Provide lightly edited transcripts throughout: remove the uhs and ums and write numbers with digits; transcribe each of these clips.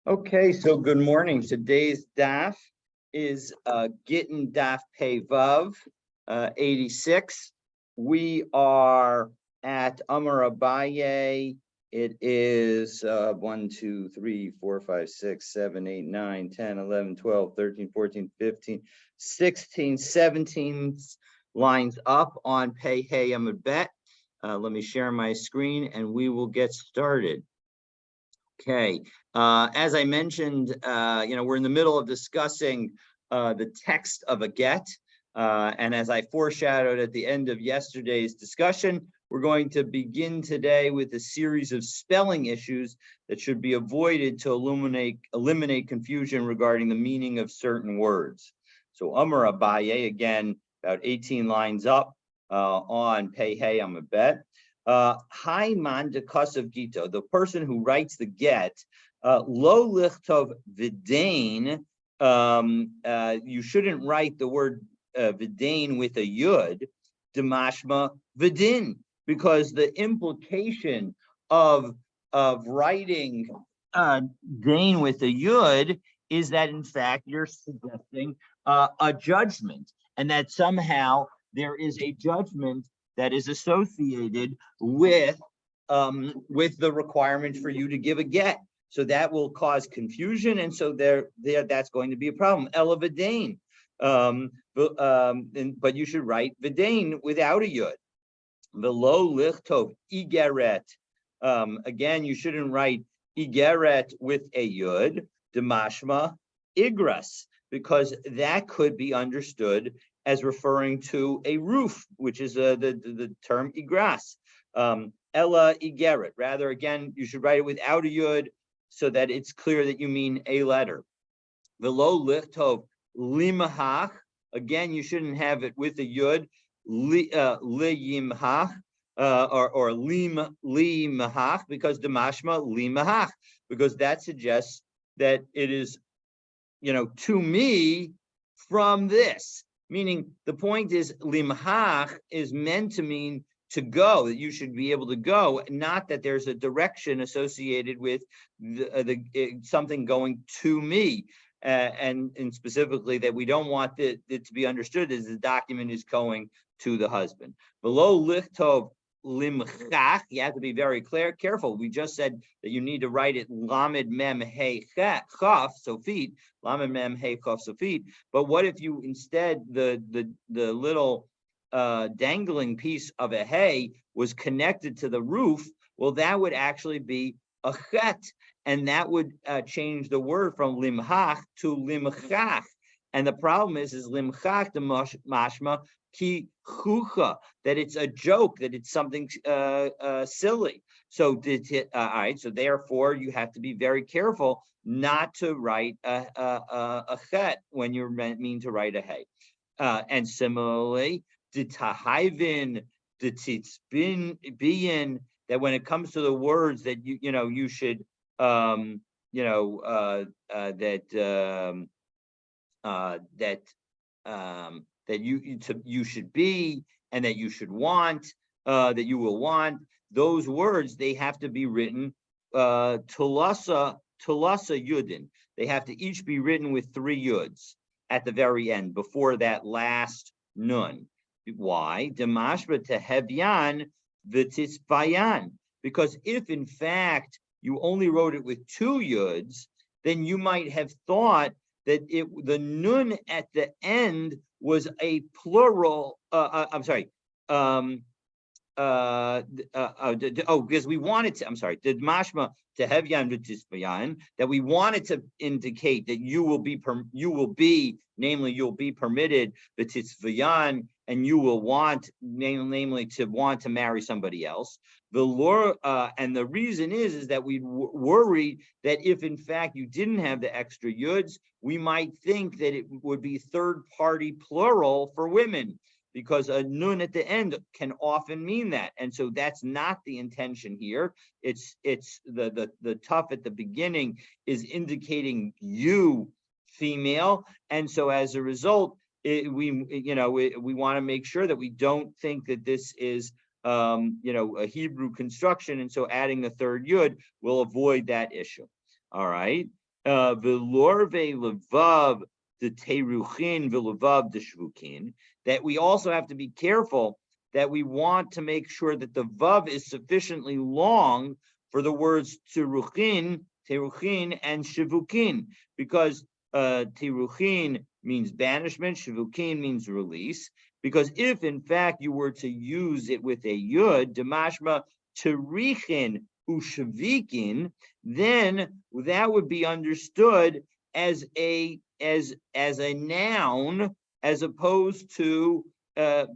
Okay, so good morning. Today's daf is Gittin daf Pei Vav 86. We are at Amar Abaye. It is 1, 2, 3, 4, 5, 6, 7, 8, 9, 10, 11, 12, 13, 14, 15, 16, 17 lines up on Pei Hey Amud Bet. Let me share my screen and we will get started. Okay, as I mentioned, we're in the middle of discussing the text of a get. And as I foreshadowed at the end of yesterday's discussion, we're going to begin today with a series of spelling issues that should be avoided to eliminate confusion regarding the meaning of certain words. So Amar Abaye, again, about 18 lines up on Pei Hey Amud Bet. Hi man de kasav gito, the person who writes the get, lo lichtov vidain, you shouldn't write the word vidain with a yud, demashma vidin, because the implication of writing dain with a yud is that in fact you're suggesting a judgment, and that somehow there is a judgment that is associated with the requirement for you to give a get. So that will cause confusion, and so that's going to be a problem. Ela v'dain, but you should write v'dain without a yud. V'lo lichtov igeret. Again, you shouldn't write igeret with a yud. Demashma igras, because that could be understood as referring to a roof, which is the term igras. Ella igeret. Rather, again, you should write it without a yud so that it's clear that you mean a letter. Velo lichtov limahach. Again, you shouldn't have it with a yud. Liyimhach or limahach, because demashma limahach, because that suggests that it is, to me from this. Meaning the point is limhach is meant to mean to go, that you should be able to go, not that there's a direction associated with something going to me. And specifically that we don't want it to be understood as the document is going to the husband. Below lichtov limchach, you have to be very careful. We just said that you need to write it lamed mem hey chaf, so feet, lamed mem hey chaf, so feet. But what if you instead the little dangling piece of a hay was connected to the roof? Well, that would actually be a chet, and that would change the word from limhach to limchach. And the problem is limchach the mashma ki chucha, that it's a joke, that it's something silly. So all right, so therefore you have to be very careful not to write a chet when you're mean to write a hay. And similarly, the tahayvin, the titzbin, that when it comes to the words that you should that you should be, and that you should want, that you will want, those words, they have to be written tulasa yudin. They have to each be written with 3 yuds at the very end, before that last nun. Why? Demashba tehevyan v'tisbayan. Because if in fact you only wrote it with 2 yuds, then you might have thought that the nun at the end was a plural. Because we wanted to. Did mashma to hevyan v'tisbayan, that we wanted to indicate that you'll be permitted v'tisbayan, and you will want, namely to want to marry somebody else. And the reason is that we worried that if in fact you didn't have the extra yuds, we might think that it would be third party plural for women, because a nun at the end can often mean that. And so that's not the intention here. It's the tough at the beginning is indicating you, female. And so as a result, we want to make sure that we don't think that this is a Hebrew construction, and so adding a third yud will avoid that issue. All right. Velorve levav the teruchin v'levav the shvukin, that we also have to be careful that we want to make sure that the vav is sufficiently long for the words teruchin and shivukin, because teruchin means banishment, shivukin means release. Because if in fact you were to use it with a yud, demashma terichin ushavikin, then that would be understood as a noun, as opposed to well,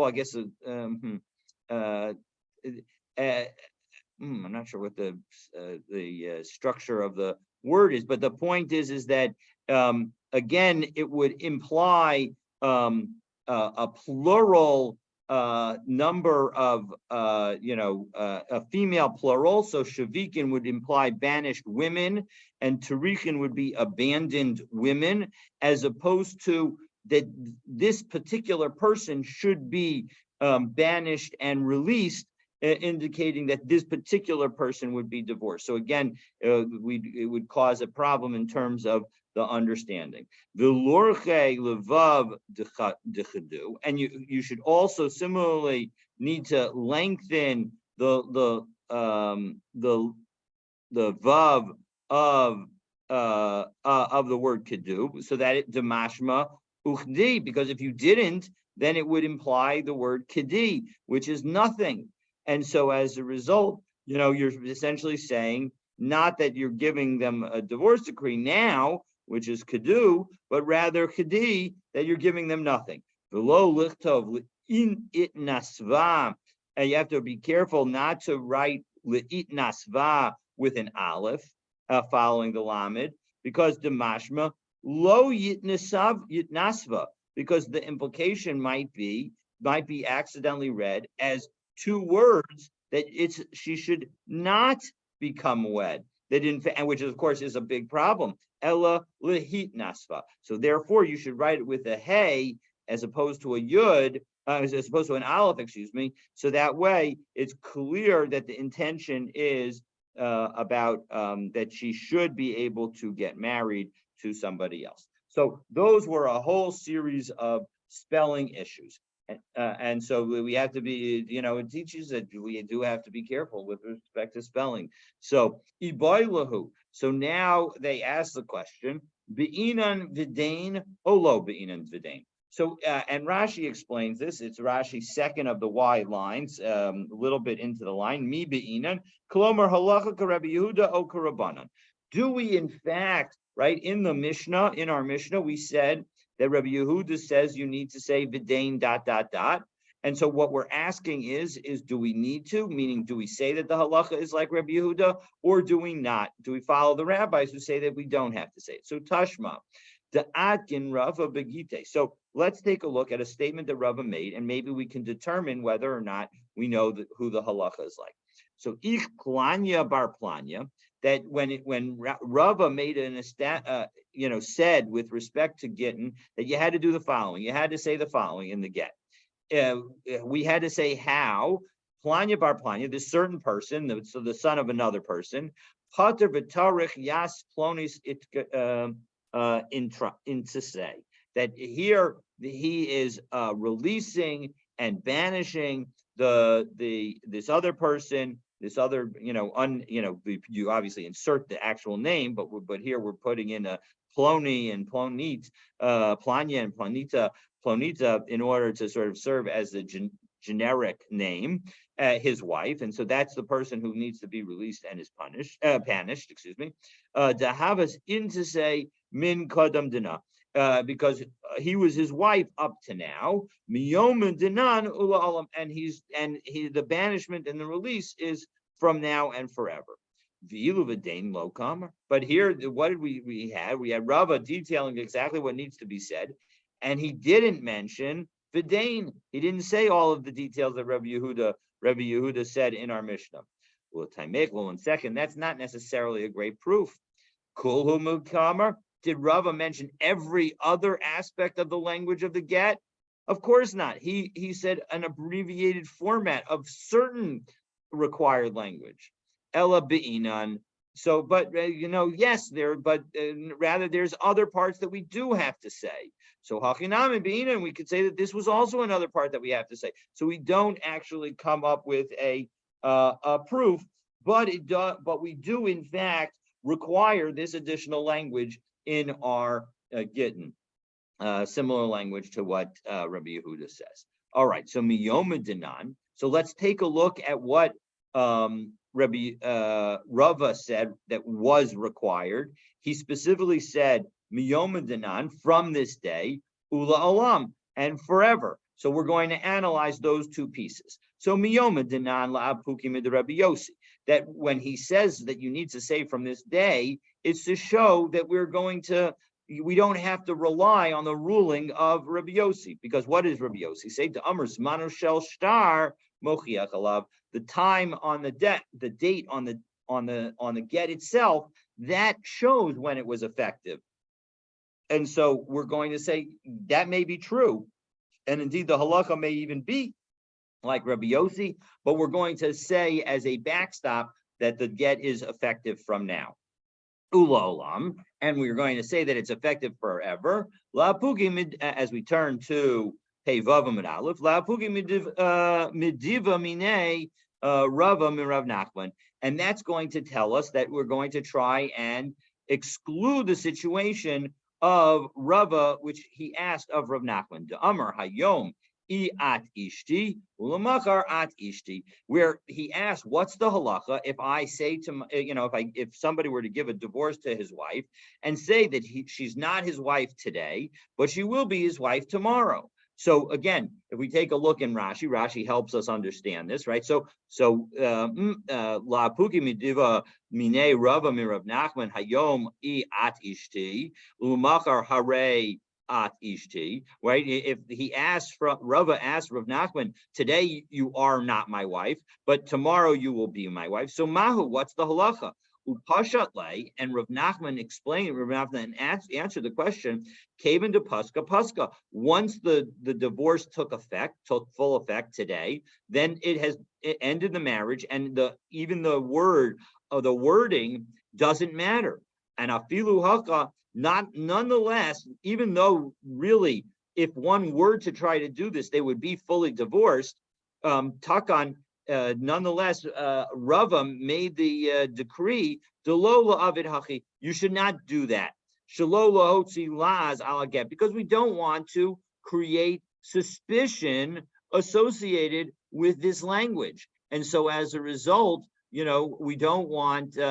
I guess I'm not sure what the structure of the word is, but the point is that again, it would imply a plural number of a female plural. So shavikin would imply banished women, and tarichin would be abandoned women, as opposed to that this particular person should be banished and released, indicating that this particular person would be divorced. So again, it would cause a problem in terms of the understanding. And you should also similarly need to lengthen the vav of the word kedu, so that it demashma uchdi, because if you didn't, then it would imply the word kedi, which is nothing. And so as a result, you're essentially saying not that you're giving them a divorce decree now, which is kedu, but rather kedi, that you're giving them nothing. Below lichtov in it nasva, and you have to be careful not to write le'it nasva with an aleph following the lamed, because the mashma lo yitnasva, because the implication might be accidentally read as two words that she should not become wed. That and which of course is a big problem. Ella lehit nasva. So therefore, you should write it with a hey as opposed to a yud, as opposed to an aleph, excuse me. So that way, it's clear that the intention is about that she should be able to get married to somebody else. So those were a whole series of spelling issues. And so we have to be, it teaches that we do have to be careful with respect to spelling. So iboilahu. So now they ask the question, be'inan vidain olo be'inan vidain. So and Rashi explains this. It's Rashi's second of the Y lines, a little bit into the line. Mi be'inan klomer halacha k'Rabbi Yehuda o k'Rabbanan. Do we in fact, right, in our Mishnah, we said that Rabbi Yehuda says you need to say vidain ... And so what we're asking is do we need to, meaning do we say that the halacha is like Rabbi Yehuda, or do we not? Do we follow the rabbis who say that we don't have to say it? So Tashma, the Atkin Rava Begite. So let's take a look at a statement that Rava made, and maybe we can determine whether or not we know who the halacha is like. So Ich Planya Bar Planya, that when Rava made said with respect to Gittin that you had to do the following, you had to say the following in the get. We had to say how Planya Bar Planya, this certain person, so the son of another person, Pater v'tarich yas plonis to say that here he is releasing and banishing this other person. This other, you obviously insert the actual name, but here we're putting in a Ploni and Plonit, Planya and Plonita, in order to sort of serve as the generic name, his wife, and so that's the person who needs to be released and is banished. Excuse me. To have us in to say min kadam dina. Because he was his wife up to now, miyomin dinan ula alam, and the banishment and the release is from now and forever. V'ilu v'dain lo kamer. But here, what did we had? We had Rava detailing exactly what needs to be said, and he didn't mention v'dain. He didn't say all of the details that Rabbi Yehuda said in our Mishnah. Well, in second, that's not necessarily a great proof. Kulhu mukamer. Did Rava mention every other aspect of the language of the get? Of course not. He said an abbreviated format of certain required language. Ella be'inan. So, but yes, rather there's other parts that we do have to say. So hachinam and beina, and we could say that this was also another part that we have to say. So we don't actually come up with a proof, but we do in fact require this additional language in our Gittin, similar language to what Rabbi Yehuda says. All right, so miyoma dinan. So let's take a look at what Rabbi Rava said that was required. He specifically said miyoma dinan, from this day, ula olam, and forever. So we're going to analyze those two pieces. So miyoma dinan la'apukim de Rabbi Yossi, that when he says that you need to say from this day, it's to show that we don't have to rely on the ruling of Rabbi Yossi, because what does Rabbi Yossi say? To Amr Zmanu Shel Shtar Mochiach Alav, the time on the date on the get itself, that shows when it was effective. And so we're going to say that may be true, and indeed the halacha may even be like Rabbi Yossi, but we're going to say as a backstop that the get is effective from now. Ula olam, and we're going to say that it's effective forever. La pugi, as we turn to Pei Vav Amud Aleph, la pugi midiva mine Rava mirav Nachman, and that's going to tell us that we're going to try and exclude the situation of Rava, which he asked of Rav Nachman. De Amar Hayom at ishti, ulamachar at ishti, where he asked, what's the halacha if I say to, if somebody were to give a divorce to his wife and say that she's not his wife today, but she will be his wife tomorrow. So again, if we take a look in Rashi helps us understand this, right? So la puki midiva mine Rava mirav Nachman hayom at ishti umachar hare at ishti, right? If he asked Rava asked Rav Nachman, today you are not my wife, but tomorrow you will be my wife. So mahu, what's the halacha? Upashatle, and Rav Nachman explained, Rav Nachman answered the question, Kaven de Paska. Once the divorce took full effect today, then it ended the marriage, and even the wording doesn't matter. And afilu haka, nonetheless, even though really, if one were to try to do this, they would be fully divorced. Takan, nonetheless, Rava made the decree, Delola avid hachi, you should not do that. Shalola hotzi laz ala get, because we don't want to create suspicion associated with this language. And so as a result, we don't want, we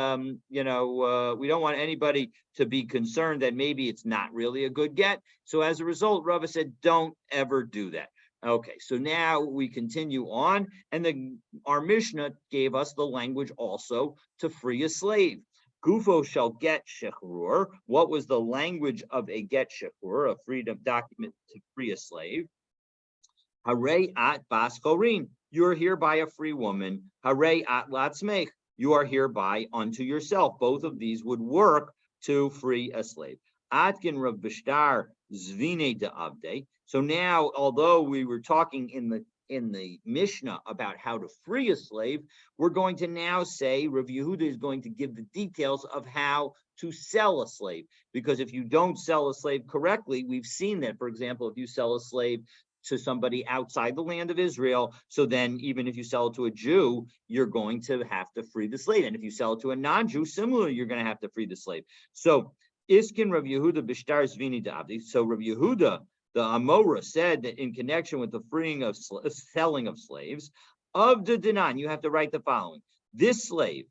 don't want anybody to be concerned that maybe it's not really a good get. So as a result, Rava said, don't ever do that. Okay, so now we continue on, and our Mishnah gave us the language also to free a slave. Gufo shall get shechrur. What was the language of a get shechrur, a freedom document to free a slave? Hare at bas chorin, you are hereby a free woman. Hare at latzmech, you are hereby unto yourself. Both of these would work to free a slave. Atkin Rav Bishtar zvine de avde. So now, although we were talking in the Mishnah about how to free a slave, we're going to now say Rav Yehuda is going to give the details of how to sell a slave. Because if you don't sell a slave correctly, we've seen that, for example, if you sell a slave to somebody outside the land of Israel, so then even if you sell it to a Jew, you're going to have to free the slave. And if you sell it to a non-Jew, similarly, you're going to have to free the slave. So Iskin Rav Yehuda Bishtar Zvini Davdi. So Rav Yehuda, the Amora, said that in connection with the freeing of selling of slaves, of the dinan, you have to write the following: this slave,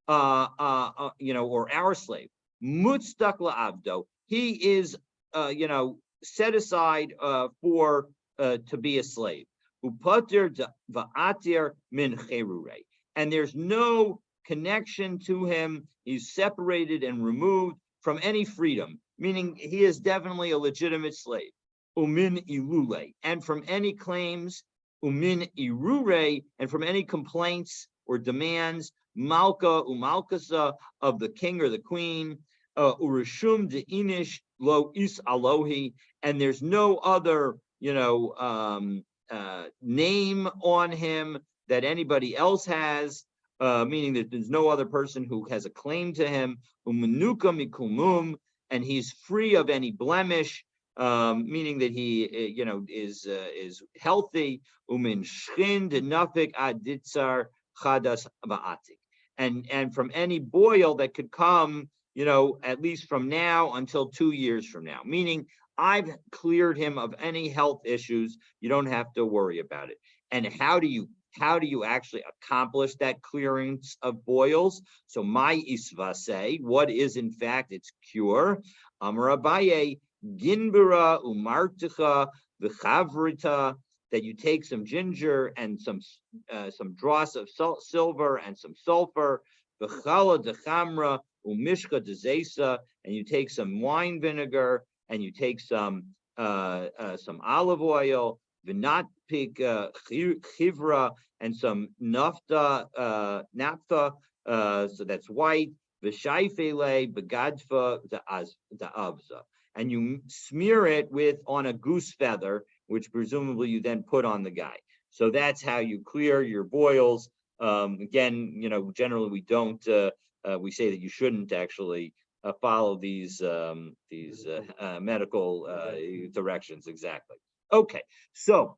or our slave, mutstak la'avdo, he is, set aside for to be a slave. Upatir va'atir min cherure, and there's no connection to him. He's separated and removed from any freedom, meaning he is definitely a legitimate slave. Umin ilule, and from any claims, umin irure, and from any complaints or demands, malka umalkasa, of the king or the queen, urishum de inish lo is alohi, and there's no other name on him that anybody else has. meaning that there's no other person who has a claim to him, umenuka mikumum, and he's free of any blemish, meaning that he, is healthy, umin shchin denafik aditzar chadas ba'atik, and from any boil that could come, at least from now until 2 years from now, meaning I've cleared him of any health issues. You don't have to worry about it. And how do you actually accomplish that clearance of boils? So my isva say, what is in fact its cure? Amar Abaye, ginbera umarticha v'chavrita, that you take some ginger and some dross of silver and some sulfur, v'chala dechamra umishcha dezesa, and you take some wine vinegar and you take some olive oil, v'natpik chivra, and some naphtha, so that's white, v'shaifele begadfa da'avza, and you smear it on a goose feather, which presumably you then put on the guy. So that's how you clear your boils. Again, generally we don't. We say that you shouldn't actually follow these medical directions exactly. Okay, so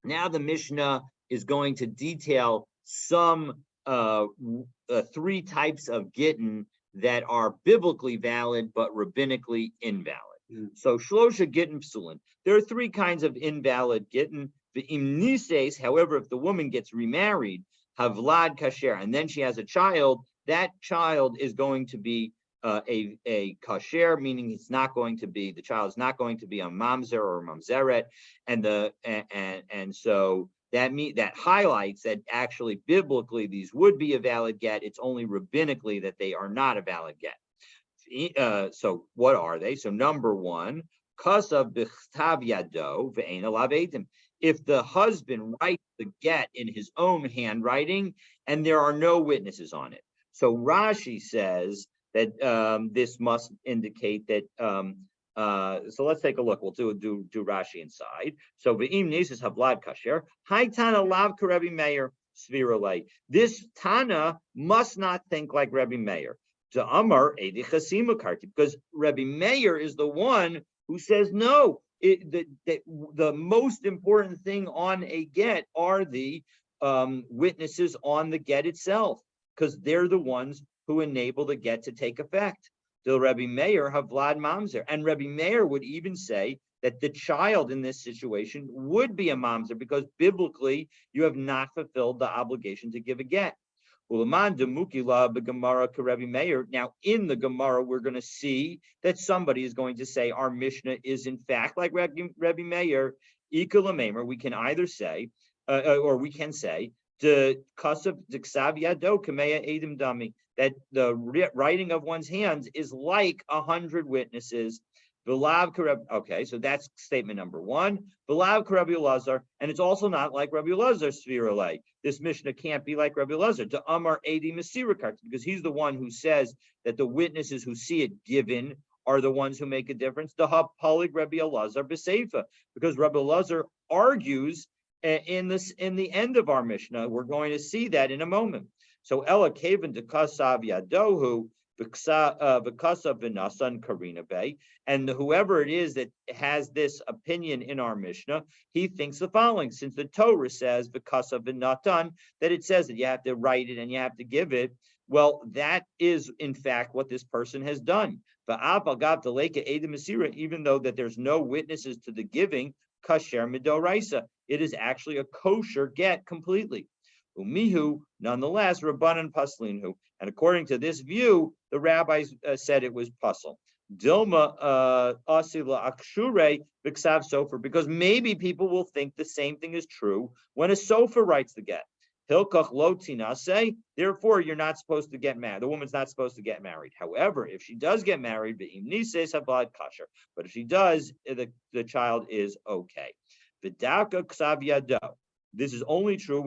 now the Mishnah is going to detail some 3 types of Gittin that are biblically valid but rabbinically invalid. So Shlosha Gittin Psulin. There are 3 kinds of invalid Gittin. The imnises, however, if the woman gets remarried, havlad kasher, and then she has a child, that child is going to be a kasher, meaning the child is not going to be a mamzer or a mamzeret, and so that highlights that actually biblically these would be a valid get. It's only rabbinically that they are not a valid get. So what are they? So number 1, kasav b'chtav yado ve'ein alav edim. If the husband writes the get in his own handwriting and there are no witnesses on it. So Rashi says that this must indicate that. So let's take a look. We'll do Rashi inside. So ve'im nesis havlad kasher haitana lav karebi Meir svirale. This Tana must not think like Rebbe Meir. To Amar Edi Chasima Karti, because Rebbe Meir is the one who says no. The most important thing on a get are the witnesses on the get itself, because they're the ones who enable the get to take effect. The Rebbe Meir have Vlad Mamzer, and Rebbe Meir would even say that the child in this situation would be a Mamzer, because biblically you have not fulfilled the obligation to give a get. Now, in the Gemara, we're going to see that somebody is going to say our Mishnah is in fact like Rebbe Meir. We can either say, or we can say, that the writing of one's hands is like 100 witnesses. Okay, so that's statement number 1. And it's also not like Rabbi Elazar Svirale. This Mishnah can't be like Rabbi Elazar. To Amar Edi Masira, because he's the one who says that the witnesses who see it given are the ones who make a difference. The Hapalig Rabbi Elazar B'Seifa, because Rabbi Elazar argues in the end of our Mishnah. We're going to see that in a moment. So Ella Kavan de Kasav Yadohu. Karina Bay, and whoever it is that has this opinion in our Mishnah, he thinks the following: since the Torah says because of Natan, that it says that you have to write it and you have to give it. Well, that is in fact what this person has done. Even though that there's no witnesses to the giving, kasher midoraisa, it is actually a kosher get completely. Umihu, nonetheless, Rabbanan Paslinhu. And according to this view, the rabbis said it was puzzle. Dilma asila akshure b'ksav sofer, because maybe people will think the same thing is true when a sofer writes the get. Hilkach lo tinase, therefore you're not supposed to get married. The woman's not supposed to get married. However, if she does get married, but if she does, the child is okay. V'daka ksav yado. This is only true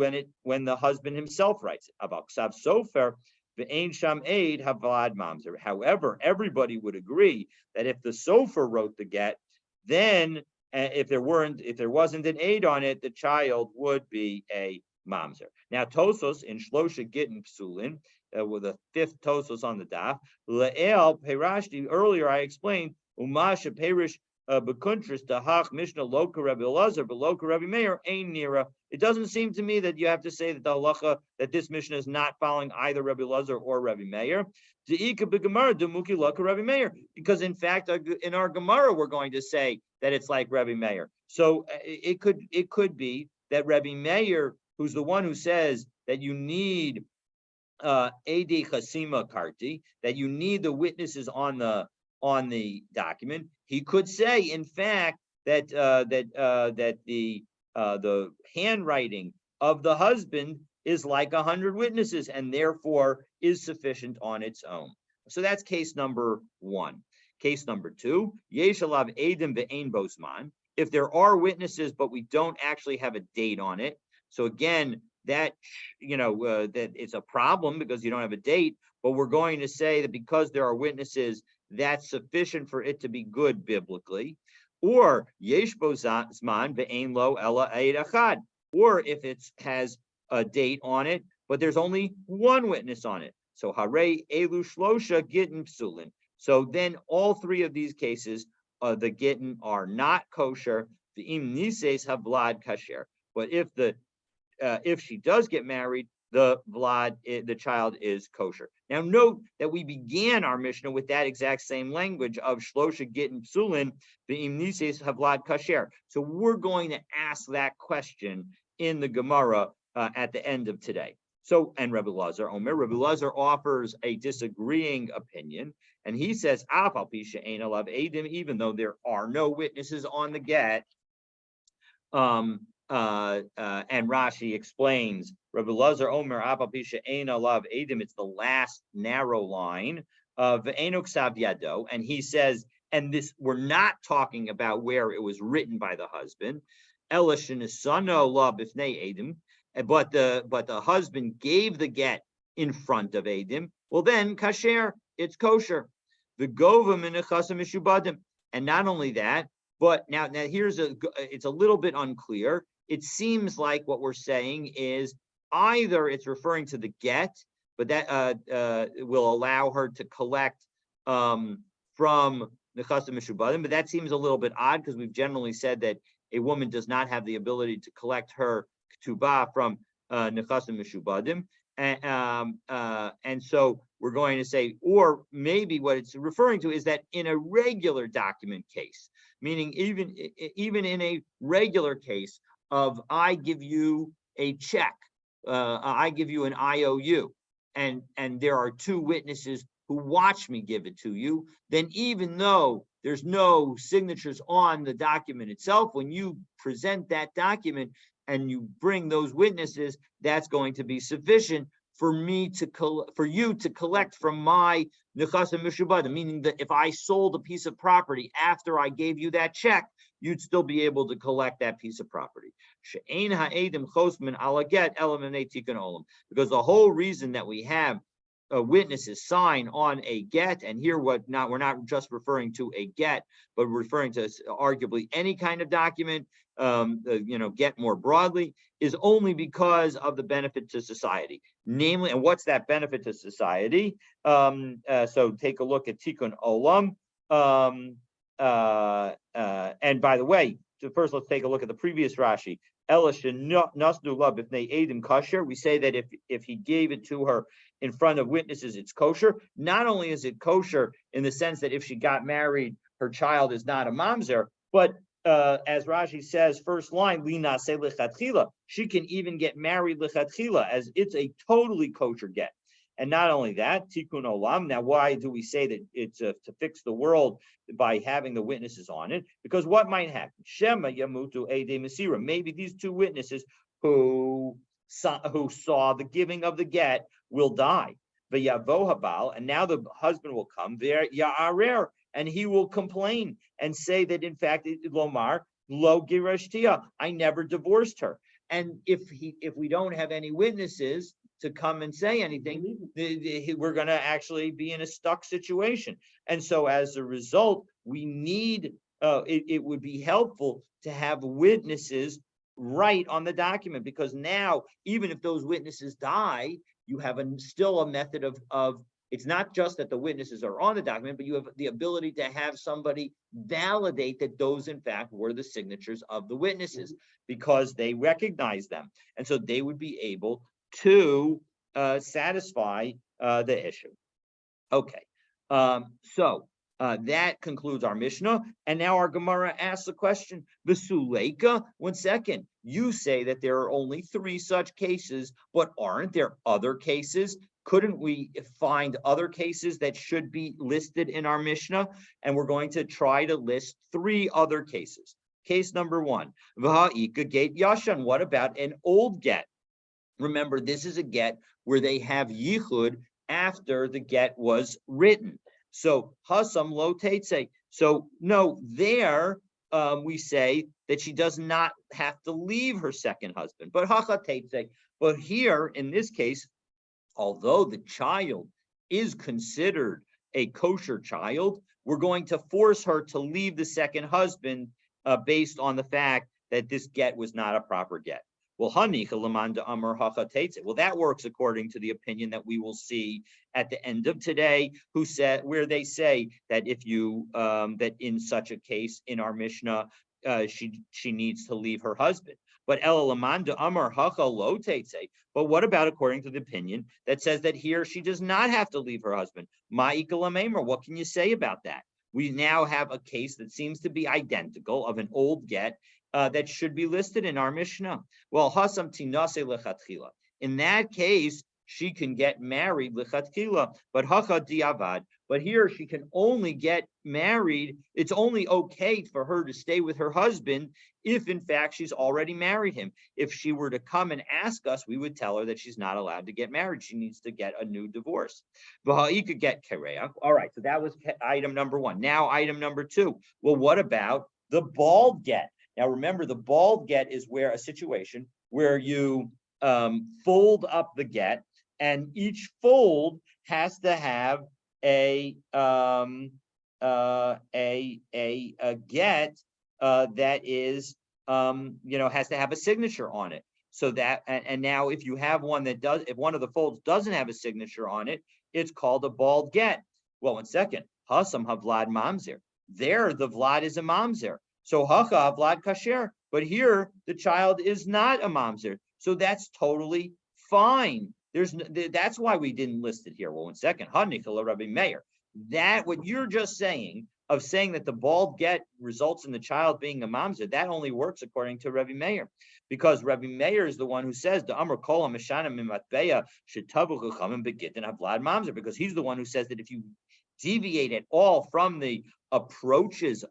when the husband himself writes it. About ksav sofer, v'ein sham aid havlad mamzer. However, everybody would agree that if the sofer wrote the get, then if there wasn't an aid on it, the child would be a mamzer. Now Tosos in Shlosha Gittin Psulin, with a fifth Tosos on the daf. Le'el Perashti. Earlier I explained Umasha Perish Bekuntris Dahach Mishnah Loka Rabbi Elazar, but Loka Rabbi Meir Ein Nira. It doesn't seem to me that you have to say that the halacha that this Mishnah is not following either Rabbi Elazar or Rabbi Meir. Because in fact, in our Gemara, we're going to say that it's like Rabbi Meir. So it could be that Rabbi Meir, who's the one who says that you need Edi Chasima Karti, that you need the witnesses on the document. He could say, in fact, that the handwriting of the husband is like 100 witnesses and therefore is sufficient on its own. So that's case number one. Case number two, Yesh alav edim ve'ein bosman. If there are witnesses, but we don't actually have a date on it. So again, that, that it's a problem because you don't have a date, but we're going to say that because there are witnesses, that's sufficient for it to be good biblically. Or yesh bo zman ve'ein lo ela eid achad. Or if it has a date on it, but there's only one witness on it. So hare elu shlosha gittin psulin. So then all three of these cases, the gittin are not kosher. The im nises havlad kasher. But if she does get married, the child is kosher. Now note that we began our Mishnah with that exact same language of shlosha gittin psulin, the im nises havlad kasher. So we're going to ask that question in the Gemara at the end of today. So, and Rabbi Elazar offers a disagreeing opinion, and he says, even though there are no witnesses on the get, and Rashi explains, Rabbi Elazar Omer Apapisha Ein Alav Edim, it's the last narrow line of Enok Sav Yado, and he says, and this, we're not talking about where it was written by the husband, but the husband gave the get in front of Edim. Well, then kasher, it's kosher. The gova minichasim mishubadim, and not only that, but now it's a little bit unclear. It seems like what we're saying is either it's referring to the get, but that will allow her to collect from nechasim mishubadim, but that seems a little bit odd because we've generally said that a woman does not have the ability to collect her ketubah from nechasim mishubadim, and so we're going to say, or maybe what it's referring to is that in a regular document case, meaning even in a regular case of I give you a check, I give you an IOU, and there are two witnesses who watch me give it to you, then even though there's no signatures on the document itself, when you present that document and you bring those witnesses, that's going to be sufficient for you to collect from my nechasim mishubadim, meaning that if I sold a piece of property after I gave you that check, you'd still be able to collect that piece of property. Because the whole reason that we have witnesses sign on a get, and here we're not just referring to a get, but we're referring to arguably any kind of document, get more broadly, is only because of the benefit to society. Namely, and what's that benefit to society? So take a look at Tikkun Olam. And by the way, first let's take a look at the previous Rashi. We say that if he gave it to her in front of witnesses, it's kosher. Not only is it kosher in the sense that if she got married, her child is not a mamzer, but as Rashi says, first line, Lina se lichatchila, she can even get married lichatchila, as it's a totally kosher get. And not only that, tikkun olam. Now, why do we say that it's to fix the world by having the witnesses on it? Because what might happen? Shema yamutu ede mesira. Maybe these two witnesses who saw the giving of the get will die. V'yavo habal, and now the husband will come there, ya'arer, and he will complain and say that in fact, lomar lo girashtia, I never divorced her. And if we don't have any witnesses to come and say anything, we're going to actually be in a stuck situation. And so as a result, we need, it would be helpful to have witnesses right on the document, because now, even if those witnesses die, you have still a method of it's not just that the witnesses are on the document, but you have the ability to have somebody validate that those, in fact, were the signatures of the witnesses because they recognize them. And so they would be able to satisfy the issue. Okay, so that concludes our Mishnah, and now our Gemara asks the question: V'suleika. 1 second, you say that there are only 3 such cases, but aren't there other cases? Couldn't we find other cases that should be listed in our Mishnah? And we're going to try to list 3 other cases. Case number 1, V'ha'ika get yashan. What about an old get? Remember, this is a get where they have yichud after the get was written. So hasam lo teitze. So no, there we say that she does not have to leave her second husband. But hacha teitze. But here in this case, although the child is considered a kosher child, we're going to force her to leave the second husband based on the fact that this get was not a proper get. Well, that works according to the opinion that we will see at the end of today, where they say that if you that in such a case in our Mishnah, she needs to leave her husband. But but what about according to the opinion that says that here she does not have to leave her husband? What can you say about that? We now have a case that seems to be identical of an old get that should be listed in our Mishnah. Well, hasam tinase lechatchila. In that case, she can get married lechatchila, but hacha diavad. But here she can only get married. It's only okay for her to stay with her husband if, in fact, she's already married him. If she were to come and ask us, we would tell her that she's not allowed to get married. She needs to get a new divorce. V'ha'i could get kereach. All right, so that was item number 1. Now, item number 2. Well, what about the bald get? Now, remember, the bald get is where a situation where you fold up the get, and each fold has to have a get that is has to have a signature on it. So that and now if you have one that does, if one of the folds doesn't have a signature on it, it's called a bald get. Well, 1 second, hasam havlad mamzer. There, the vlad is a mamzer. So hacha vlad kasher, but here the child is not a mamzer, so that's totally fine. That's why we didn't list it here. Well, 1 second, hanikala Rabbi Meir. That what you're just saying of saying that the bald get results in the child being a mamzer, that only works according to Rabbi Meir, because Rabbi Meir is the one who says the amar kol mishana mimatbeya shetavu chachamim begittin havlad mamzer, because he's the one who says that if you deviate at all from the approaches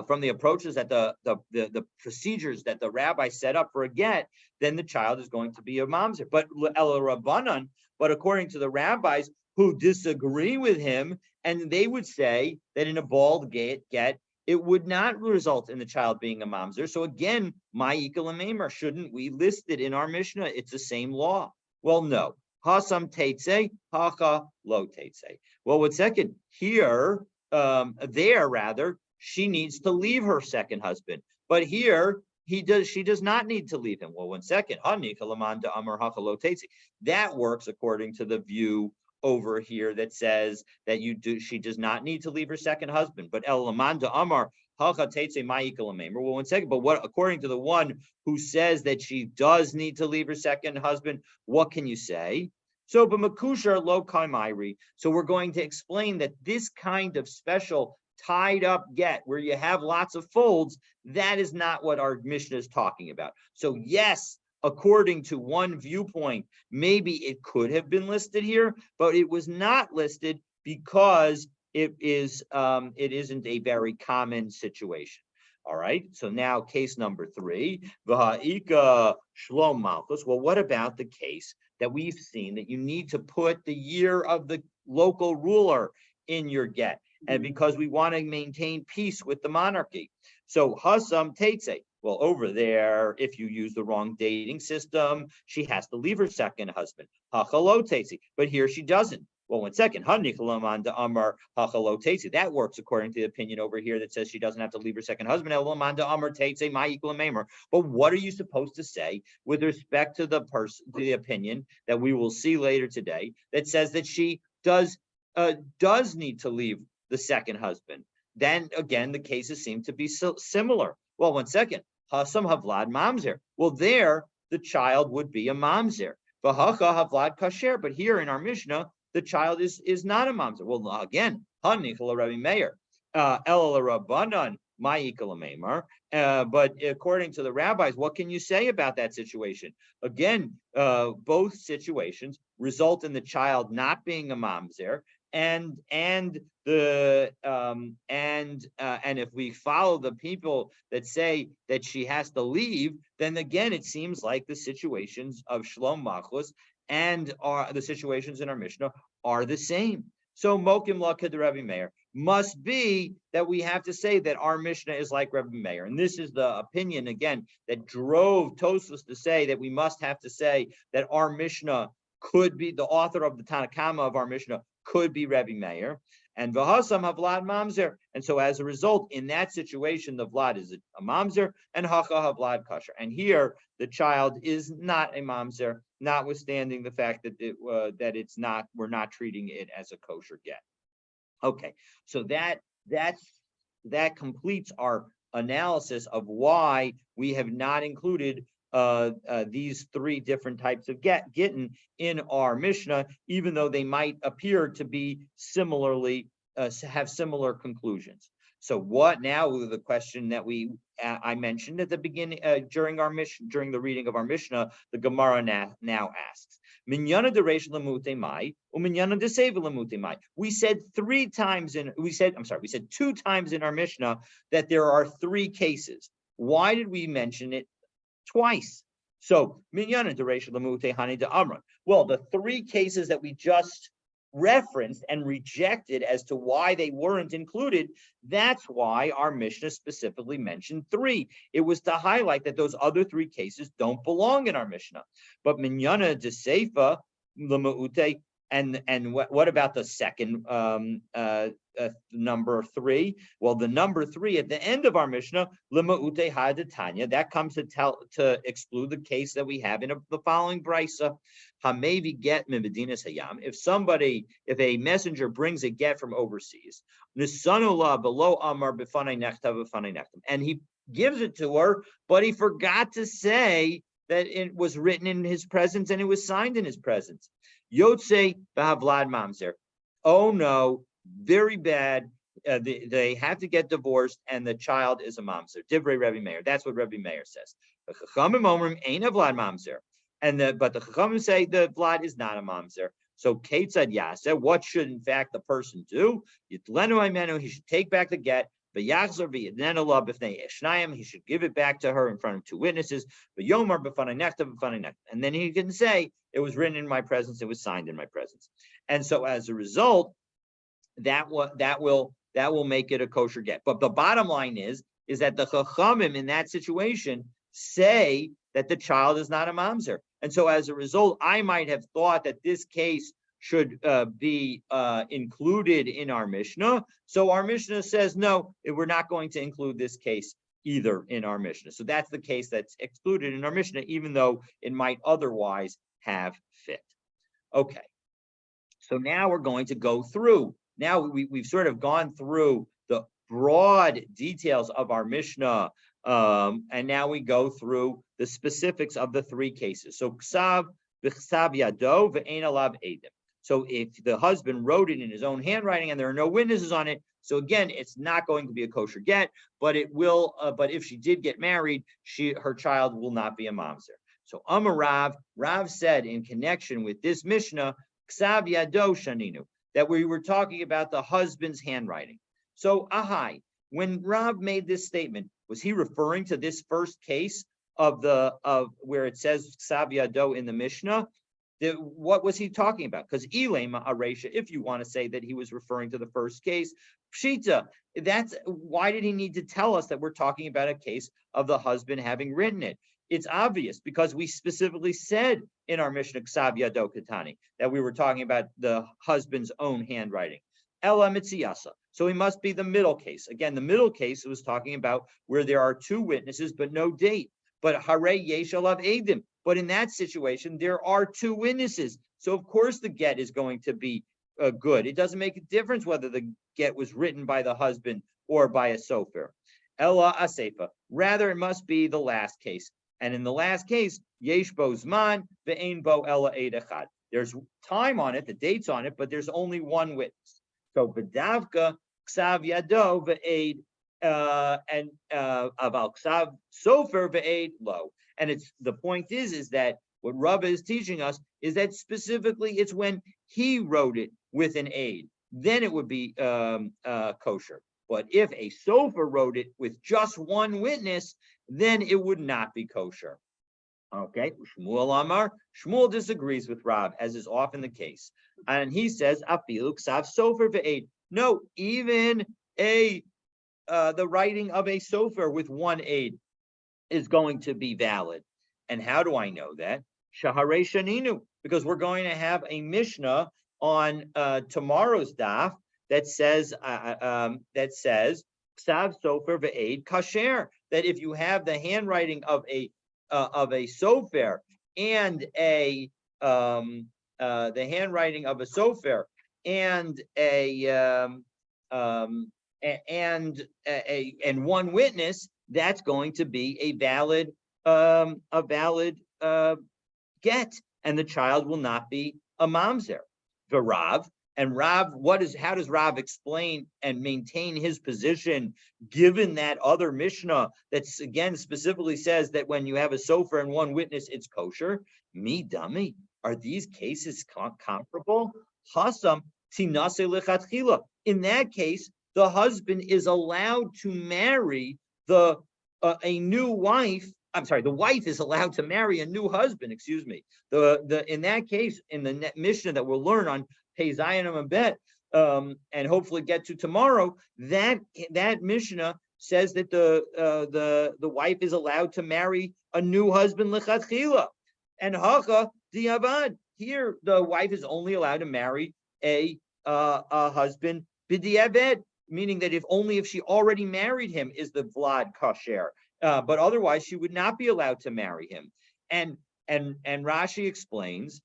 from the approaches that the procedures that the rabbi set up for a get, then the child is going to be a mamzer. But el rabbanan, but according to the rabbis who disagree with him, and they would say that in a bald get, it would not result in the child being a mamzer. So again, ma'ikal and shouldn't we list it in our Mishnah? It's the same law. Well, no. Hasam teitze, hacha lo teitze. Well, 1 second, here, she needs to leave her second husband. But here, she does not need to leave him. Well, 1 second, that works according to the view over here that says that she does not need to leave her second husband. But el lamanda amar hacha teitze ma'ikal amemer. Well, 1 second, but what according to the one who says that she does need to leave her second husband, what can you say? So, but makushar lo kaimairi. So we're going to explain that this kind of special tied up get where you have lots of folds, that is not what our Mishnah is talking about. So yes, according to one viewpoint, maybe it could have been listed here, but it was not listed because it isn't a very common situation. All right, so now case number 3, V'ha'ika Shlom Malchus. Well, what about the case that we've seen that you need to put the year of the local ruler in your get, and because we want to maintain peace with the monarchy? So Hasam Teitze. Well, over there, if you use the wrong dating system, she has to leave her second husband. Hachalo Teitze. But here she doesn't. Well, 1 second. That works according to the opinion over here that says she doesn't have to leave her second husband. But what are you supposed to say with respect to the opinion that we will see later today that says that she does need to leave the second husband? Then again, the cases seem to be similar. Well, 1 second. Hasam havlad mamzer. Well, there the child would be a mamzer. V'hacha havlad kasher. But here in our Mishnah, the child is not a mamzer. Well, again, hanichal Rabbi Meir, el rabbanan ma'ikal meimar. But according to the rabbis, what can you say about that situation? Again, both situations result in the child not being a mamzer, and if we follow the people that say that she has to leave, then again it seems like the situations of Shlom Machus and the situations in our Mishnah are the same. So Mokim Lakad Rabbi Meir must be that we have to say that our Mishnah is like Rabbi Meir. And this is the opinion, again, that drove Tosfos to say that we must have to say that our Mishnah could be, the author of the Tanakama of our Mishnah could be Rabbi Meir. And V'hasam havlad mamzer. And so as a result, in that situation, the vlad is a mamzer and hacha havlad kasher. And here, the child is not a mamzer, notwithstanding the fact that it's not, we're not treating it as a kosher get. Okay, so that completes our analysis of why we have not included these three different types of gittin in our Mishnah, even though they might appear to be similarly have similar conclusions. So what now? The question that I mentioned at the beginning during the reading of our Mishnah, the Gemara now asks, Minyana deresh lamute mai, uminyana deseva lamute mai. We said 2 times in our Mishnah that there are 3 cases. Why did we mention it twice? So minyana deresh lamute hani de amran. Well, the 3 cases that we just referenced and rejected as to why they weren't included, that's why our Mishnah specifically mentioned 3. It was to highlight that those other 3 cases don't belong in our Mishnah. But minyana de seifa l'ma'ute, and what about the second number 3? Well, the number 3 at the end of our Mishnah, l'ma'ute ha'datanya, that comes to exclude the case that we have in the following brisa. Hamevi get mimedinas hayam. If a messenger brings a get from overseas, nisanula below amar b'fanei nechtav b'fanei nechtam, and he gives it to her, but he forgot to say that it was written in his presence and it was signed in his presence. Yotze b'havlad mamzer. Oh no, very bad. They have to get divorced, and the child is a mamzer. Divrei Rabbi Meir. That's what Rabbi Meir says. The Chachamim omrim ain't a vlad mamzer. But the Chachamim say the vlad is not a mamzer. So Ketzad Yaseh, what should in fact the person do? Yitlenu Aimenu, he should take back the get. V'yachzor v'yidnenu b'fnei eshnayim, he should give it back to her in front of 2 witnesses. V'yomar b'fanei nechtav b'fanei nechtav, and then he can say it was written in my presence, it was signed in my presence. And so as a result, that will make it a kosher get. But the bottom line is that the Chachamim in that situation say that the child is not a mamzer. And so as a result, I might have thought that this case should be included in our Mishnah. So our Mishnah says, no, we're not going to include this case either in our Mishnah. So that's the case that's excluded in our Mishnah, even though it might otherwise have fit. Okay, so now we're going to go through. Now we've sort of gone through the broad details of our Mishnah, and now we go through the specifics of the 3 cases. So ksav v'ksav yado v'ein alav edim. So if the husband wrote it in his own handwriting and there are no witnesses on it, so again, it's not going to be a kosher get, but it will. But if she did get married, her child will not be a mamzer. So Amar Rav said in connection with this Mishnah, ksav yado shaninu, that we were talking about the husband's handwriting. So Ahai, when Rav made this statement, was he referring to this first case of where it says ksav yado in the Mishnah? What was he talking about? Because Ilema Aresha, if you want to say that he was referring to the first case, Pshita, why did he need to tell us that we're talking about a case of the husband having written it? it's obvious because we specifically said in our Mishnah Ksav Yado Katani that we were talking about the husband's own handwriting. Ela Mitziyasa. So he must be the middle case. Again, the middle case was talking about where there are two witnesses but no date. But Hare Yesh Alav Eidim. But in that situation, there are two witnesses. So of course the get is going to be good. It doesn't make a difference whether the get was written by the husband or by a sofer. Ella Asefa. Rather, it must be the last case. And in the last case, Yesh Bo Zman ve'ein bo Ella Eid Echad. There's time on it, the dates on it, but there's only one witness. So B'davka Ksav Yado ve'eid and Aval Ksav Sofer ve'eid lo. And it's the point is that what Rava is teaching us is that specifically it's when he wrote it with an aid, then it would be kosher. But if a sofer wrote it with just one witness, then it would not be kosher. Okay, Shmuel Amar, Shmuel disagrees with Rav, as is often the case. And he says, Afilu Ksav Sofer ve'eid. No, even the writing of a sofer with one aid is going to be valid. And how do I know that? Shaharei Shaninu, because we're going to have a Mishnah on tomorrow's daf that says Ksav Sofer ve'eid kasher, that if you have the handwriting of a sofer and the handwriting of a sofer and and one witness, that's going to be a valid get, and the child will not be a mamzer. The Rav, and Rav, how does Rav explain and maintain his position given that other Mishnah that's again specifically says that when you have a sofer and one witness, it's kosher? Me dummy. Are these cases comparable? Hasam tinase lechatchila. In that case, the husband is allowed to marry a new wife. I'm sorry, the wife is allowed to marry a new husband, excuse me. In that case, in the Mishnah that we'll learn on Pei Zayin Amabet, and hopefully get to tomorrow, that Mishnah says that the wife is allowed to marry a new husband lechatchila. And Hacha diavad. Here, the wife is only allowed to marry a husband b'diavad, meaning that only if she already married him is the Vlad kasher. But otherwise, she would not be allowed to marry him. And Rashi explains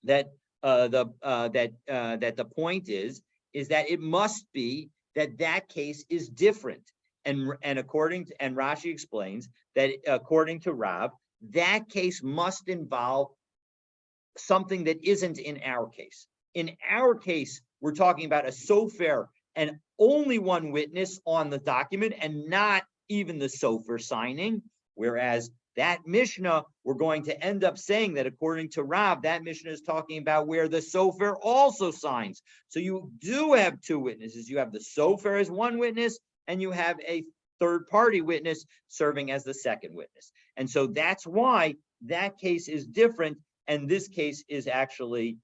that the point is that it must be that case is different. And Rashi explains that according to Rav, that case must involve something that isn't in our case. In our case, we're talking about a sofer and only one witness on the document, and not even the sofer signing, whereas that Mishnah, we're going to end up saying that according to Rav, that Mishnah is talking about where the sofer also signs. So you do have two witnesses. You have the sofer as one witness, and you have a third party witness serving as the second witness. And so that's why that case is different, and this case is actually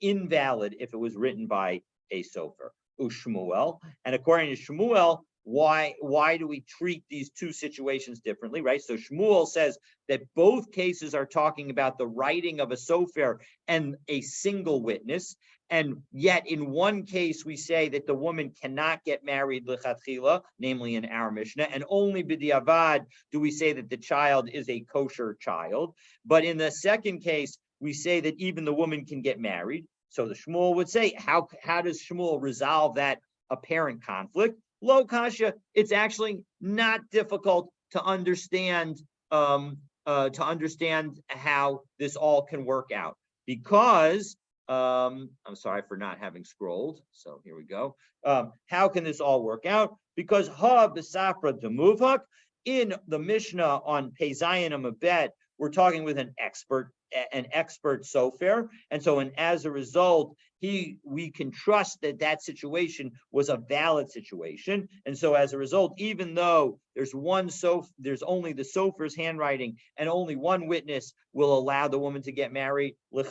invalid if it was written by a sofer. Ushmuel, and according to Shmuel, why do we treat these two situations differently, right? So Shmuel says that both cases are talking about the writing of a sofer and a single witness, and yet in one case we say that the woman cannot get married lechatchila, namely in our Mishnah, and only b'diavad do we say that the child is a kosher child. But in the second case, we say that even the woman can get married. So the Shmuel would say, how does Shmuel resolve that apparent conflict? Lo kasha, it's actually not difficult to understand how this all can work out, because I'm sorry for not having scrolled. So here we go. How can this all work out? Because ha b'safra demuvhak, in the Mishnah on Pei Zayin Amabet, we're talking with an expert. an expert sofer, and so and as a result, we can trust that that situation was a valid situation, and so as a result, even though there's only the sofer's handwriting, and only one witness will allow the woman to get married. And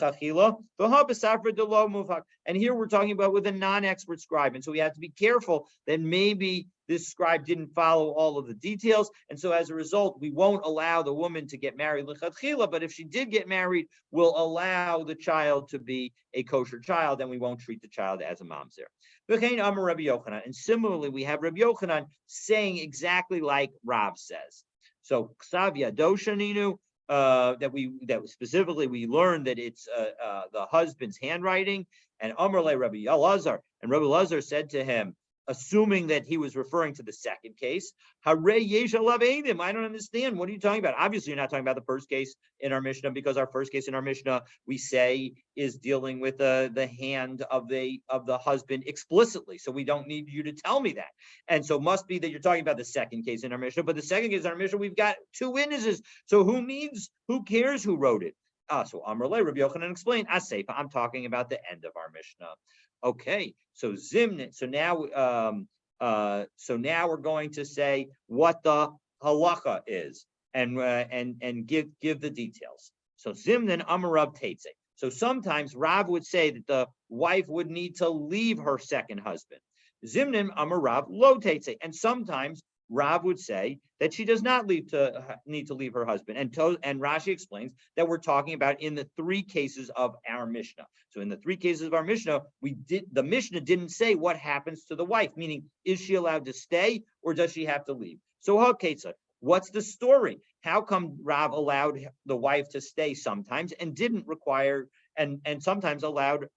here we're talking about with a non-expert scribe, and so we have to be careful that maybe this scribe didn't follow all of the details, and so as a result, we won't allow the woman to get married lichatchila, but if she did get married, we'll allow the child to be a kosher child, and we won't treat the child as a mamzer. And similarly, we have Rabbi Yochanan saying exactly like Rav says. So Ksavya Doshaninu, that specifically we learned that it's the husband's handwriting, and Amrle Rabbi Elazar, and Rabbi Elazar said to him, assuming that he was referring to the second case, Hare Yesh Alav Eidim. I don't understand. What are you talking about? Obviously, you're not talking about the first case in our Mishnah, because our first case in our Mishnah, we say, is dealing with the hand of the husband explicitly. So we don't need you to tell me that. And so must be that you're talking about the second case in our Mishnah. But the second case in our Mishnah, we've got two witnesses. So who cares who wrote it? So Amrle Rabbi Yochanan explained, Aseifa, I'm talking about the end of our Mishnah. Okay, so Zimnin. So now we're going to say what the halacha is, and give the details. So Zimnin Amarav Teitze. So sometimes Rav would say that the wife would need to leave her second husband. Zimnin Amarav Lo Teitze, and sometimes Rav would say that she does not need to leave her husband. And Rashi explains that we're talking about in the three cases of our Mishnah. So in the three cases of our Mishnah, the Mishnah didn't say what happens to the wife, meaning is she allowed to stay or does she have to leave? So Haketza, what's the story? How come Rav allowed the wife to stay sometimes and didn't require and sometimes allowed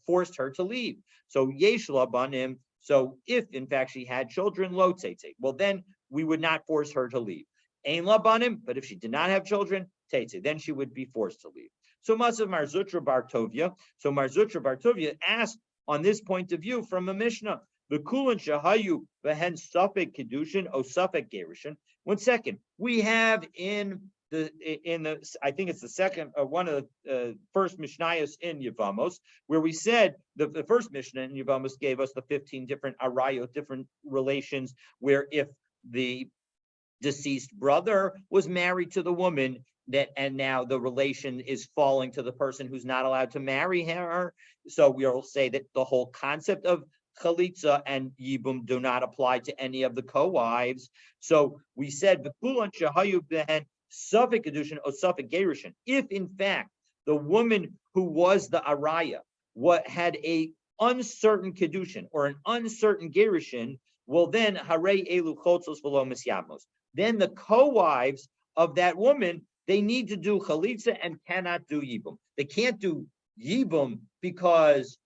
forced her to leave? So Yeshla Banim. So if in fact she had children, lo tzeitze, well then we would not force her to leave. Ein labanim, but if she did not have children, teitze, then she would be forced to leave. So Masav Mar Zutra Bar Tovia. So Mar Zutra Bar Tovia asked on this point of view from a Mishnah, the Kulan Shahayu Behen Safek Kedushin O Safek Gerushin. 1 second, we have in the I think it's the second one of the first Mishnayos in Yevamos, where we said the first Mishnah in Yevamos gave us the 15 different arayot, different relations, where if the deceased brother was married to the woman, and now the relation is falling to the person who's not allowed to marry her. So we'll say that the whole concept of chalitza and yibum do not apply to any of the co-wives. So we said v'kulan shahayu behen safek kedushin or safek gerushin. If in fact the woman who was the araya had a uncertain kedushin or an uncertain gerushin, well then hare elu chotzos v'lo misyamos. Then the co-wives of that woman, they need to do chalitza and cannot do yibum. They can't do yibum because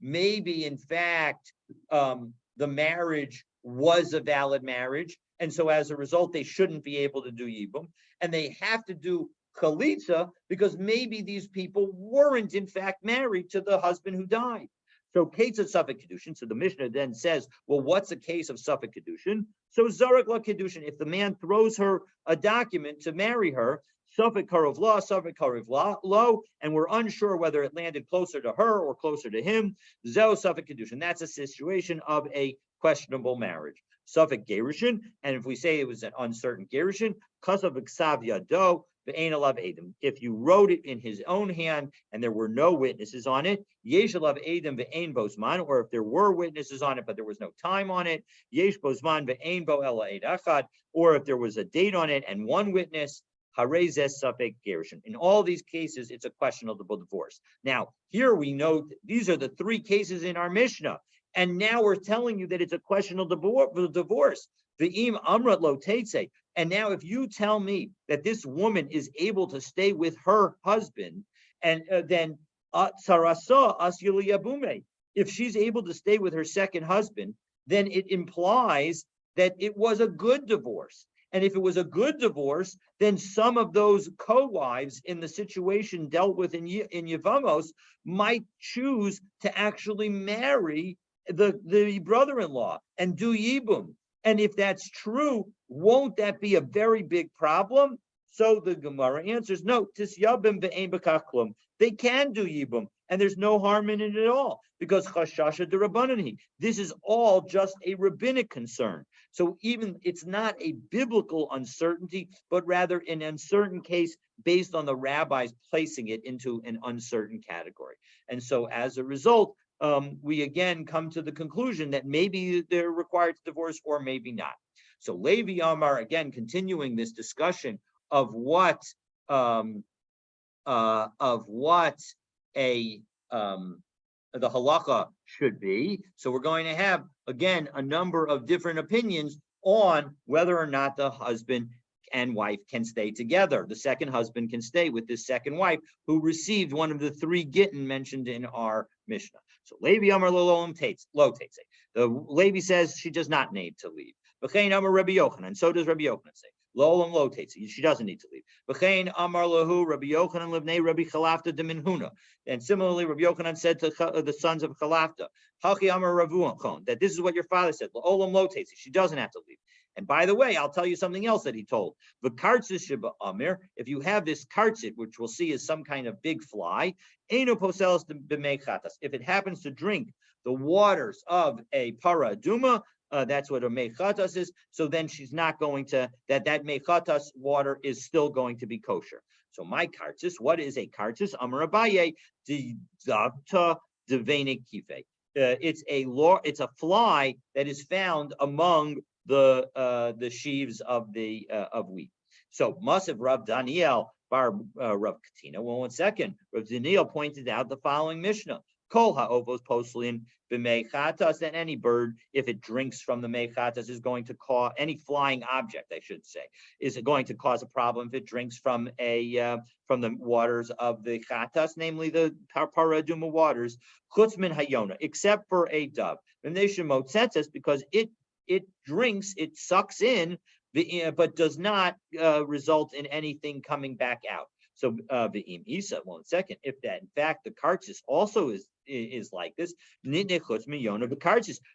maybe in fact the marriage was a valid marriage, and so as a result they shouldn't be able to do yibum, and they have to do chalitza because maybe these people weren't in fact married to the husband who died. So case of safek kedushin. So the Mishnah then says, well, what's a case of safek kedushin? So zarak la kedushin. If the man throws her a document to marry her, safek karov la, safek karov lo, and we're unsure whether it landed closer to her or closer to him, zeo safek kedushin. That's a situation of a questionable marriage. Safek gerushin, and if we say it was an uncertain gerushin, kasav ksav yado. If you wrote it in his own hand and there were no witnesses on it, yesh alav edim ve'ein bozman, or if there were witnesses on it but there was no time on it, yesh bozman ve'ein bo ela eid achad, or if there was a date on it and one witness, harei zeh safek gerushin. In all these cases, it's a questionable divorce. Now, here we note these are the three cases in our Mishnah, and now we're telling you that it's a questionable divorce. Ve'im amrat lo teitze. And now if you tell me that this woman is able to stay with her husband, and then sarasa asyuliyabume, if she's able to stay with her second husband, then it implies that it was a good divorce. And if it was a good divorce, then some of those co-wives in the situation dealt with in Yevamos might choose to actually marry the brother-in-law and do yibum. And if that's true, won't that be a very big problem? So the Gemara answers, no, tis yabim ve'ein b'kachlum. They can do yibum, and there's no harm in it at all, because chashasha derabbanani. This is all just a rabbinic concern. So even it's not a biblical uncertainty, but rather an uncertain case based on the rabbis placing it into an uncertain category. And so as a result, we again come to the conclusion that maybe they're required to divorce or maybe not. So Levi Amar, again, continuing this discussion of what a the halacha should be. So we're going to have again a number of different opinions on whether or not the husband and wife can stay together. The second husband can stay with this second wife who received one of the 3 Gittin mentioned in our Mishnah. So Levi Amar lo teitze. The Levi says she does not need to leave. V'chein Amar Rabbi Yochanan. So does Rabbi Yochanan say. Lo teitze. She doesn't need to leave. V'chein Amar lahu Rabbi Yochanan livnei Rabbi Chalafta de Minhuna. And similarly, Rabbi Yochanan said to the sons of Chalafta, Hachi Amar Ravuachon, that this is what your father said. Lo teitze. She doesn't have to leave. And by the way, I'll tell you something else that he told. The kartzis sheba amir, if you have this kartzit, which we'll see is some kind of big fly, eino poselis b'meichatas. If it happens to drink the waters of a para aduma, that's what a meichatas is. So then she's not going to, that meichatas water is still going to be kosher. So my kartzis, what is a kartzis? Amar Abaye, di zavta devene kife. It's a fly that is found among the sheaves of the of wheat. So Masav Rav Daniel bar Rav Katina. Well, 1 second. Rav Daniel pointed out the following Mishnah: Kol ha'ovos poslin b'meichatas. That any bird, if it drinks from the meichatas, is going to cause any flying object, I should say, is going to cause a problem if it drinks from the waters of the chatas, namely the paraduma waters. Chutz min hayona, except for a dove. And they should motzetzes because it drinks, it sucks in, but does not result in anything coming back out. So the Isa, 1 second, if that in fact the kartzis also is like this,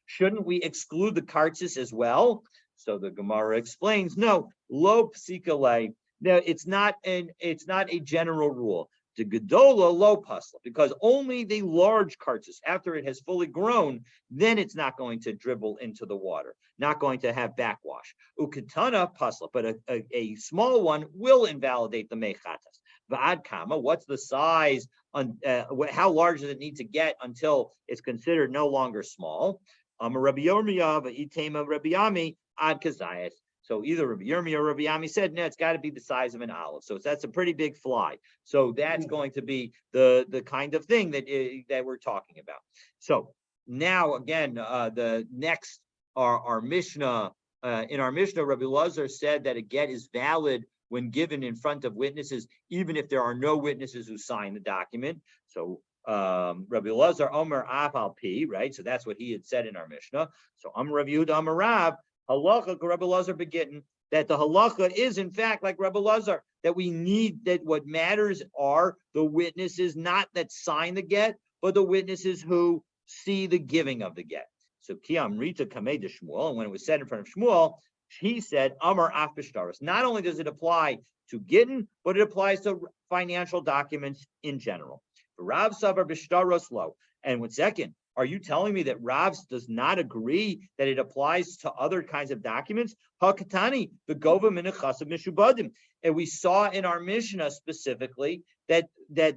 shouldn't we exclude the kartzis as well? So the Gemara explains, no, lo psikale. No, it's not a general rule. The gedola lo pasla, because only the large kartzis, after it has fully grown, then it's not going to dribble into the water, not going to have backwash. Ukatana pasla, but a small one will invalidate the mechatas. Va'ad kama, what's the size? How large does it need to get until it's considered no longer small? Rabbi Yirmiyah v'itema Rabbi Ami ad kazayas. So either Rabbi Yirmiyah or Rabbi Ami said, no, it's got to be the size of an olive. So that's a pretty big fly. So that's going to be the kind of thing that we're talking about. So now again, the next our Mishnah. In our Mishnah, Rabbi Lazar said that a get is valid when given in front of witnesses, even if there are no witnesses who sign the document. So Rabbi Lazar Omer Apal Pi, right? So that's what he had said in our Mishnah. So Rabbi Yehuda Amar Rav, halacha Rabbi Lazar begittin, that the halacha is in fact like Rabbi Lazar, that we need, that what matters are the witnesses, not that sign the get, but the witnesses who see the giving of the get. So Kiyam Rita Kamei de Shmuel, and when it was said in front of Shmuel, he said Amar Af Bishtaros. Not only does it apply to Gittin, but it applies to financial documents in general. Rav Savar Bishtaros Lo. And 1 second, are you telling me that Rav does not agree that it applies to other kinds of documents? Hakatani, the Gova Minachasav Mishubadim. And we saw in our Mishnah specifically that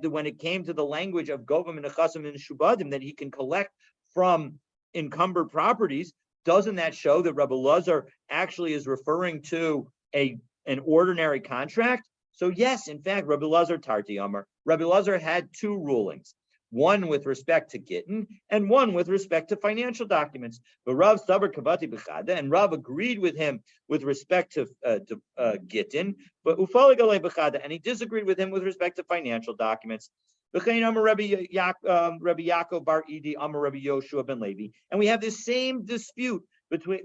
when it came to the language of Gova Minachasav Mishubadim, that he can collect from encumbered properties. Doesn't that show that Rabbi Lazar actually is referring to an ordinary contract? So yes, in fact, Rabbi Lazar Tarti Amar, Rabbi Lazar had 2 rulings. One with respect to Gittin and one with respect to financial documents. But Rav Sabar Kavati Bechada, and Rav agreed with him with respect to Gittin, but Ufali Galei Bechada, and he disagreed with him with respect to financial documents. Rabbi Yaakov Bar Idi Amar Rabbi Yoshua ben Levi, and we have this same dispute with where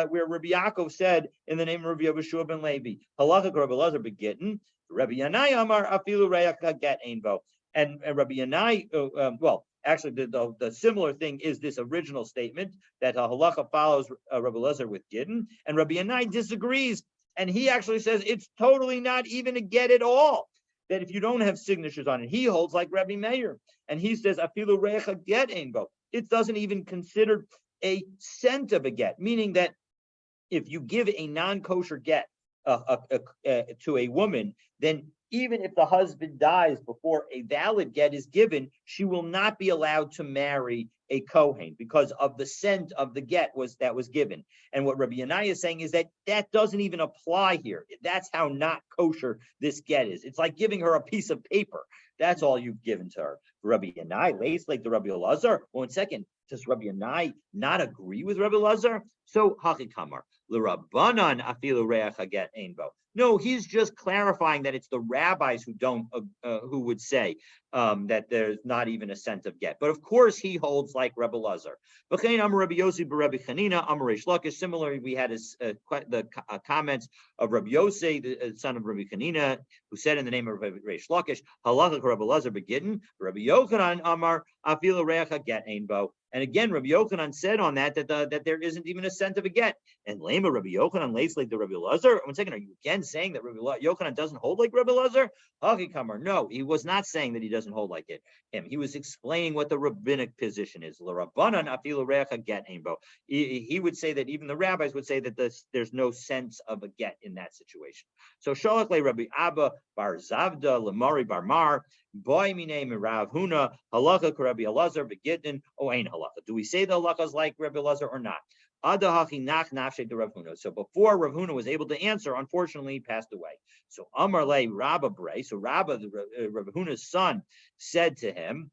Rabbi Yaakov said in the name of Rabbi Yoshua ben Levi, Halacha Rabbi Lazar begittin, Rabbi Yanai Amar Afilu Reyak Get Ainbo. And Rabbi Yanai, well, actually, the similar thing is this original statement that halacha follows Rabbi Lazar with Gittin, and Rabbi Yanai disagrees And he actually says it's totally not even a get at all. That if you don't have signatures on it, he holds like Rabbi Meir. And he says, afilu recha get einbo. It doesn't even consider a cent of a get, meaning that if you give a non-kosher get to a woman, then even if the husband dies before a valid get is given, she will not be allowed to marry a Kohen because of the scent of the get that was given. And what Rabbi Yanai is saying is that that doesn't even apply here. That's how not kosher this get is. It's like giving her a piece of paper. That's all you've given to her. Rabbi Yanai, lays like the Rabbi Elazar. 1 second. Does Rabbi Yanai not agree with Rabbi Elazar? So Hachi Kamar, l'Rabbanan afilu reach get einbo. No, he's just clarifying that it's the rabbis who don't, who would say that there's not even a scent of get. But of course, he holds like Rebbe Lazar. Similarly, we had the comments of Rabbi Yossi, the son of Rabbi Chanina, who said in the name of Rabbi Reish Lakish, Halacha Rabbi Lazar begittin, Rabbi Yochanan Amar afilu reach get einbo. And again, Rabbi Yochanan said on that there isn't even a scent of a get. And Lema Rabbi Yochanan lays like the Rabbi Elazar. 1 second, are you again saying that Rabbi Yochanan doesn't hold like Rabbi Elazar? No, he was not saying that he doesn't hold like him. He was explaining what the rabbinic position is. L'Rabbanan afilu recha get einbo. He would say that even the rabbis would say that there's no sense of a get in that situation. So Sholach le Rabbi Abba bar Zavda lemari bar Mar boy mine mirav huna halacha Rabbi Elazar begittin o ein halacha. Do we say the halacha is like Rabbi Elazar or not? So before Rav Huna was able to answer, unfortunately, he passed away. So Amar le Rabba Bre, so Rabba, Rav Huna's son, said to him,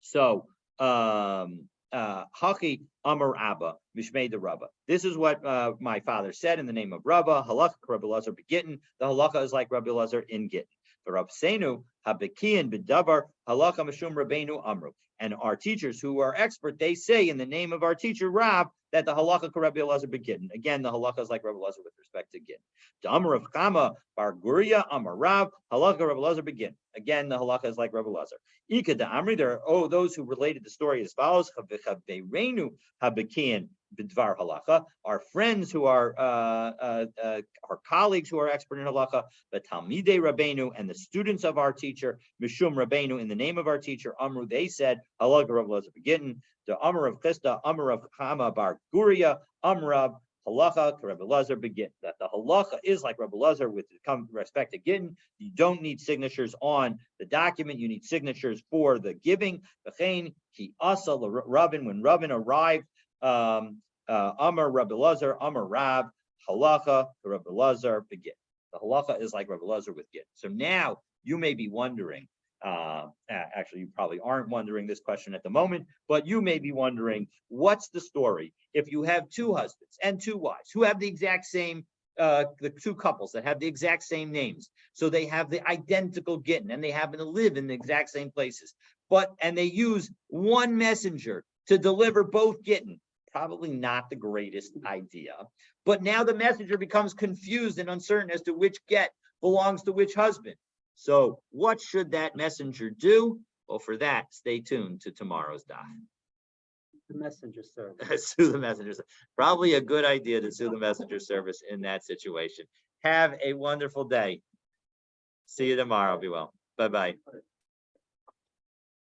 so Haki Amar Abba, Mishmei de Rabba. This is what my father said in the name of Rabba, Halacha Rabbi Elazar begittin. The halacha is like Rabbi Elazar in Gittin. Rabseinu habekian bedavar halacha mishum Rabbeinu amru. And our teachers who are expert, they say in the name of our teacher Rab that the halacha Rabbi Elazar begittin. Again, the halacha is like Rabbi Elazar with respect to Gittin. The Amar of Chama bar Guria Amar Rav halacha Rabbi Elazar begittin. Again, the halacha is like Rabbi Elazar. Ika da Amri, there are those who related the story as follows: Chavereinu habekian b'dvar halacha. Our friends who are our colleagues who are expert in halacha, the Talmidei Rabbeinu and the students of our teacher Mishum Rabbeinu in the name of our teacher Amru. They said halacha Rabbi Elazar begittin. The Amar of Chista, Amar of Chama bar Guria, Amrav halacha Rabbi Elazar begittin. That the halacha is like Rabbi Elazar with respect to Gittin. You don't need signatures on the document. You need signatures for the giving. V'chein ki asa Rabin, when Rabin arrived, Amar Rabbi Elazar, Amar Rab halacha Rabbi Elazar begittin. The halacha is like Rabbi Elazar with Gittin. So now you may be wondering. Actually, you probably aren't wondering this question at the moment, but you may be wondering, what's the story if you have two husbands and two wives who have the exact same, the two couples that have the exact same names, so they have the identical Gittin and they happen to live in the exact same places, and they use one messenger to deliver both Gittin. Probably not the greatest idea, but now the messenger becomes confused and uncertain as to which get belongs to which husband. So what should that messenger do? Well, for that, stay tuned to tomorrow's daf. The messenger service. Sue the messenger service. Probably a good idea to sue the messenger service in that situation. Have a wonderful day. See you tomorrow. Be well. Bye-bye.